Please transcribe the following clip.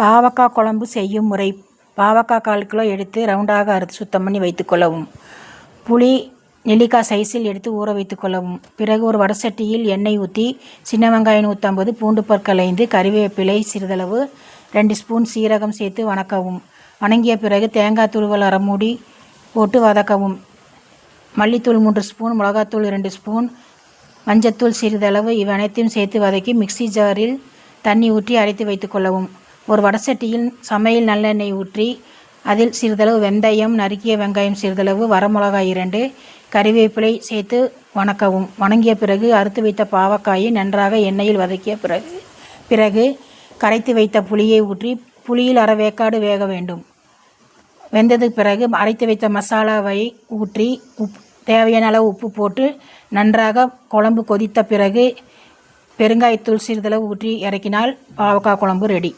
பாவக்காய் குழம்பு செய்யும் முறை. பாவக்காய் 1/4 கிலோ எடுத்து ரவுண்டாக அறுத்து சுத்தம் பண்ணி வைத்துக்கொள்ளவும். புளி நெல்லிக்காய் சைஸில் எடுத்து ஊற வைத்துக்கொள்ளவும். பிறகு ஒரு வடசட்டியில் எண்ணெய் ஊற்றி சின்ன வெங்காயம் 150, பூண்டு பற்கள் 5, கறிவேப்பிலை சிறிதளவு, 2 ஸ்பூன் சீரகம் சேர்த்து வணக்கவும். வணங்கிய பிறகு தேங்காய் துருவல் 1/2 மூடி போட்டு வதக்கவும். மல்லித்தூள் 3 ஸ்பூன், மிளகாத்தூள் 2 ஸ்பூன், மஞ்சத்தூள் சிறிதளவு இவை அனைத்தையும் சேர்த்து வதக்கி மிக்சி ஜாரில் தண்ணி ஊற்றி அரைத்து வைத்துக்கொள்ளவும். ஒரு வடசட்டியில் சமையல் நல்லெண்ணெய் ஊற்றி அதில் சிறிதளவு வெந்தயம், நறுக்கிய வெங்காயம் சிறிதளவு, வரமிளகாய் 2, கறிவேப்பிலை சேர்த்து வணக்கவும். வணங்கிய பிறகு அறுத்து வைத்த பாவக்காயை நன்றாக எண்ணெயில் வதக்கிய பிறகு கரைத்து வைத்த புளியை ஊற்றி புளியில் 1/2 வேக்காடு வேக வேண்டும். வெந்ததுக்கு பிறகு அரைத்து வைத்த மசாலாவை ஊற்றி தேவையான அளவு உப்பு போட்டு நன்றாக குழம்பு கொதித்த பிறகு பெருங்காயத்தூள் சிறிதளவு ஊற்றி இறக்கினால் பாவக்காய் குழம்பு ரெடி.